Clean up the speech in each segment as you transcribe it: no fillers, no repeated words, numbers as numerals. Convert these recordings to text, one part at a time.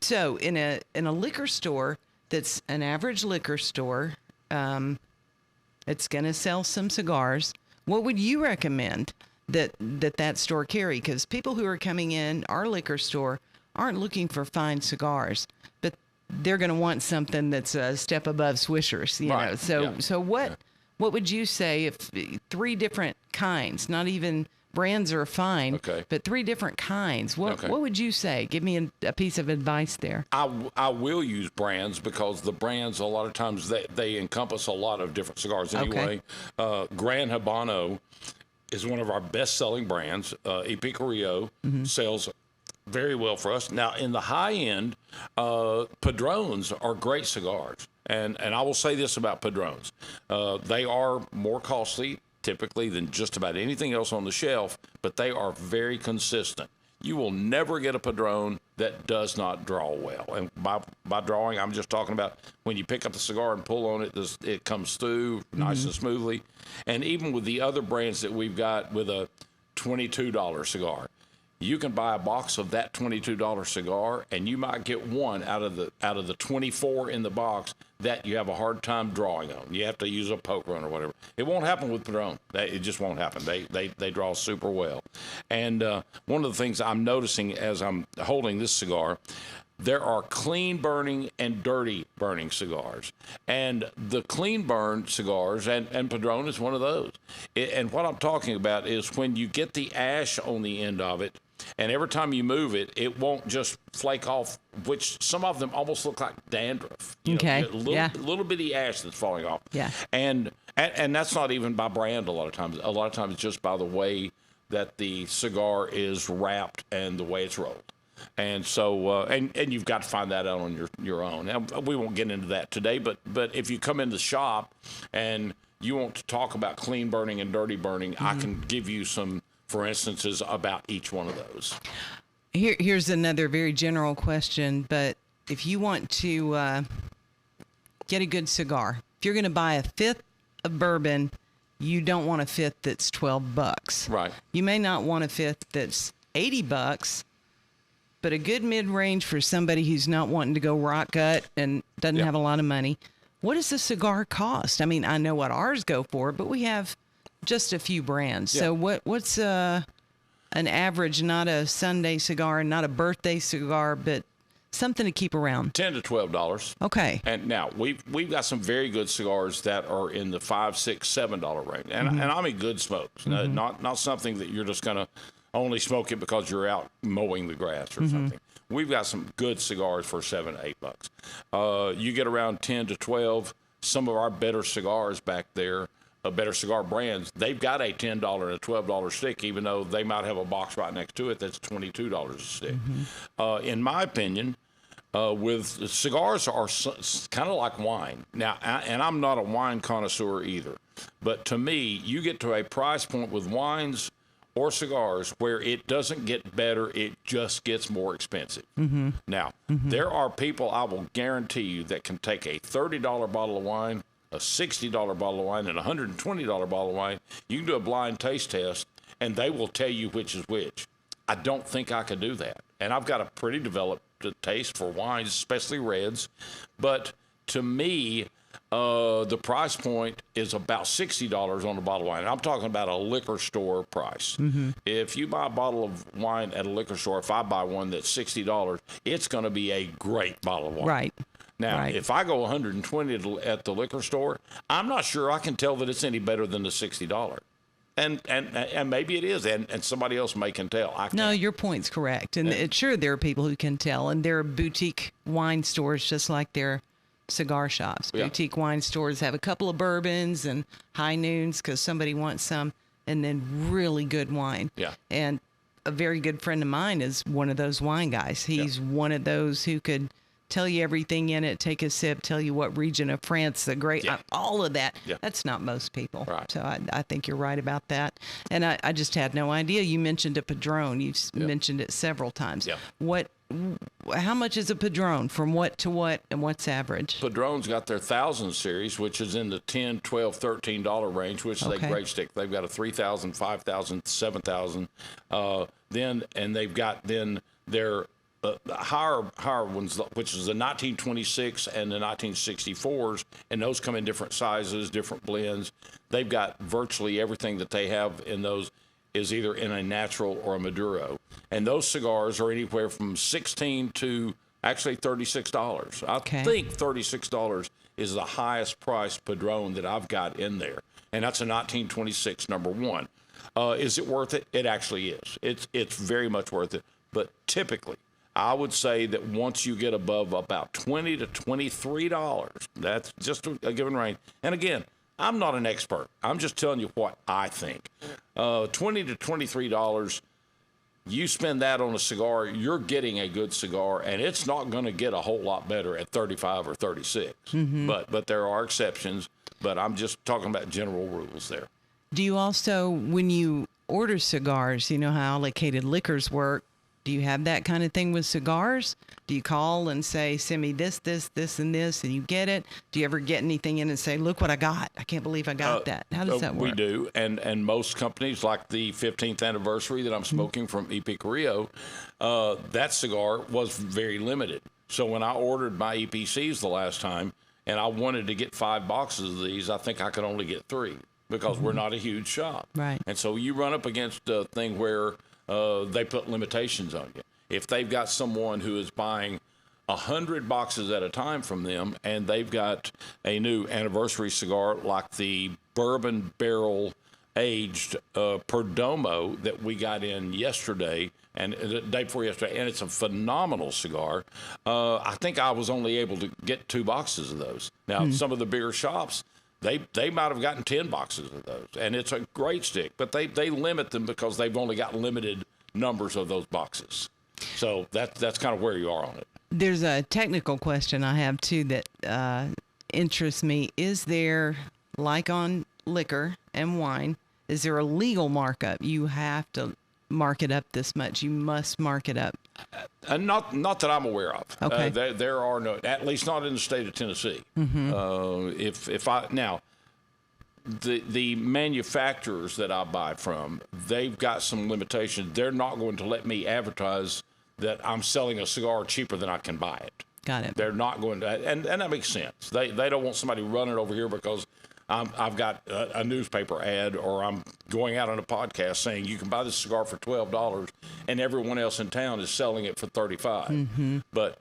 So in a liquor store that's an average liquor store, it's going to sell some cigars. What would you recommend that store carry? Because people who are coming in our liquor store aren't looking for fine cigars, but they're going to want something that's a step above Swishers, you know. So what would you say if 3 different kinds, not even brands are fine, but 3 different kinds, what would you say? Give me a piece of advice there. I will use brands because the brands, a lot of times, they encompass a lot of different cigars anyway. Gran Habano is one of our best-selling brands. Epicurio sells very well for us. Now, in the high end, Padrones are great cigars. And I will say this about Padrones. They are more costly, typically, than just about anything else on the shelf, but they are very consistent. You will never get a Padrone that does not draw well. And by drawing, I'm just talking about when you pick up the cigar and pull on it, it comes through nice and smoothly. And even with the other brands that we've got with a $22 cigar, you can buy a box of that $22 cigar, and you might get one out of the 24 in the box that you have a hard time drawing on. You have to use a poke run or whatever. It won't happen with Padron. It just won't happen. They draw super well. And one of the things I'm noticing as I'm holding this cigar, there are clean burning and dirty burning cigars. And the clean burn cigars, and Padron is one of those. And what I'm talking about is when you get the ash on the end of it, and every time you move it, it won't just flake off, which some of them almost look like dandruff. You know, little bitty ash that's falling off. Yeah. And that's not even by brand a lot of times. A lot of times it's just by the way that the cigar is wrapped and the way it's rolled. And so, and you've got to find that out on your own. And we won't get into that today, but if you come into the shop and you want to talk about clean burning and dirty burning, I can give you some, for instances, about each one of those. Here's another very general question, but if you want to get a good cigar, if you're going to buy a 5th of bourbon, you don't want a 5th that's $12. Right. You may not want a 5th that's $80, but a good mid-range for somebody who's not wanting to go rock gut and doesn't have a lot of money. What does a cigar cost? I mean, I know what ours go for, but we have just a few brands. So what's an average, not a Sunday cigar, not a birthday cigar, but something to keep around? $10 to $12. Okay. And now we've got some very good cigars that are in the $5, $6, $7 range, and I mean good smokes, not something that you're just gonna only smoke it because you're out mowing the grass or something. We've got some good cigars for $7 to $8. You get around 10 to 12. Some of our better cigars back there, better cigar brands, they've got a $10 and a $12 stick, even though they might have a box right next to it that's $22 a stick. In my opinion, with cigars are kind of like wine. Now, and I'm not a wine connoisseur either, but to me, you get to a price point with wines or cigars where it doesn't get better, it just gets more expensive. Now, there are people, I will guarantee you, that can take a $30 bottle of wine, a $60 bottle of wine, and a $120 bottle of wine. You can do a blind taste test, and they will tell you which is which. I don't think I could do that. And I've got a pretty developed taste for wines, especially reds. But to me, the price point is about $60 on a bottle of wine. And I'm talking about a liquor store price. If you buy a bottle of wine at a liquor store, if I buy one that's $60, it's going to be a great bottle of wine. Right. Now, if I go 120 at the liquor store, I'm not sure I can tell that it's any better than the $60. And maybe it is, and somebody else can tell. No, your point's correct. And sure, there are people who can tell, and there are boutique wine stores just like there are cigar shops. Boutique wine stores have a couple of bourbons and high noons because somebody wants some, and then really good wine. And a very good friend of mine is one of those wine guys. He's one of those who could tell you everything in it, take a sip, tell you what region of France, the great, all of that. That's not most people. So I think you're right about that. And I just had no idea. You mentioned a Padron. You've mentioned it several times. How much is a Padron? From what to what, and what's average? Padron's got their 1000 series, which is in the $10, $12, $13 range, which is a great stick. They've got a 3000, 5000, 7000. Then they've got their the higher ones, which is the 1926 and the 1964s, and those come in different sizes, different blends. They've got virtually everything that they have in those is either in a natural or a Maduro. And those cigars are anywhere from $16 to actually $36. I think $36 is the highest price Padron that I've got in there. And that's a 1926 number one. Is it worth it? It actually is. It's very much worth it. But typically, I would say that once you get above about $20 to $23, that's just a given range. And again, I'm not an expert. I'm just telling you what I think. $20 to $23, you spend that on a cigar, you're getting a good cigar, and it's not going to get a whole lot better at 35 or 36. But there are exceptions. But I'm just talking about general rules there. Do you also, when you order cigars, you know how allocated liquors work? Do you have that kind of thing with cigars? Do you call and say, send me this, and this, and you get it? Do you ever get anything in and say, look what I got? I can't believe I got that. How does that work? We do. And most companies, like the 15th anniversary that I'm smoking from EP Carrillo, that cigar was very limited. So when I ordered my EPCs the last time, and I wanted to get 5 boxes of these, I think I could only get 3 because we're not a huge shop. Right. And so you run up against a thing where they put limitations on you. If they've got someone who is buying 100 boxes at a time from them, and they've got a new anniversary cigar like the bourbon barrel aged Perdomo that we got in yesterday and the day before yesterday, and it's a phenomenal cigar. I think I was only able to get 2 boxes of those. Now, some of the bigger shops, they might have gotten 10 boxes of those, and it's a great stick, but they limit them because they've only got limited numbers of those boxes. So that's kind of where you are on it. There's a technical question I have, too, that interests me. Is there, like on liquor and wine, is there a legal markup? You have to mark it up this much. You must mark it up. Not that I'm aware of. Okay. There are no, at least not in the state of Tennessee. If I now, the manufacturers that I buy from, they've got some limitations. They're not going to let me advertise that I'm selling a cigar cheaper than I can buy it. Got it. They're not going to, and that makes sense. They don't want somebody running over here because I've got a newspaper ad, or I'm going out on a podcast saying you can buy this cigar for $12 and everyone else in town is selling it for $35. But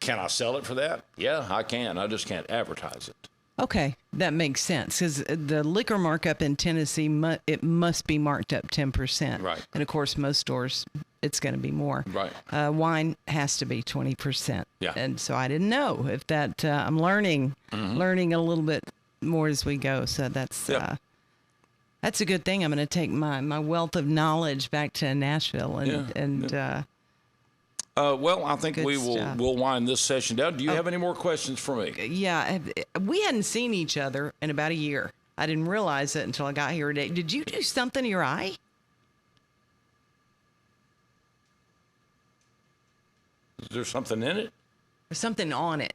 can I sell it for that? Yeah, I can. I just can't advertise it. Okay, that makes sense, because the liquor markup in Tennessee, it must be marked up 10%. Right. And, of course, most stores, it's going to be more. Right. Wine has to be 20%. Yeah. And so I didn't know if that, I'm learning a little bit more as we go. So that's a good thing. I'm going to take my wealth of knowledge back to Nashville well, I think we'll wind this session down. Do you have any more questions for me? Yeah, we hadn't seen each other in about a year. I didn't realize it until I got here today. Did you do something to your eye? Is there something in it? There's something on it.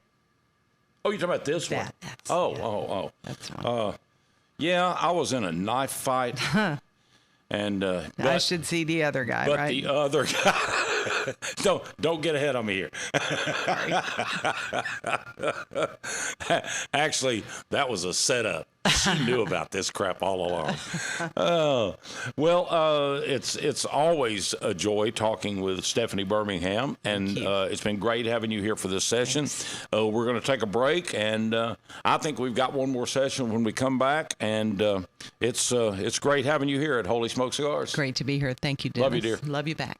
Oh, you're talking about this one? Oh. That's one. Yeah, I was in a knife fight. And I should see the other guy, but right? the other guy. Don't get ahead of me here. Actually, that was a setup. She knew about this crap all along. It's always a joy talking with Stephanie Birmingham, and it's been great having you here for this session. We're going to take a break, and I think we've got one more session when we come back, and it's great having you here at Holy Smoke Cigars. Great to be here. Thank you, Dennis. Love you, dear. Love you back.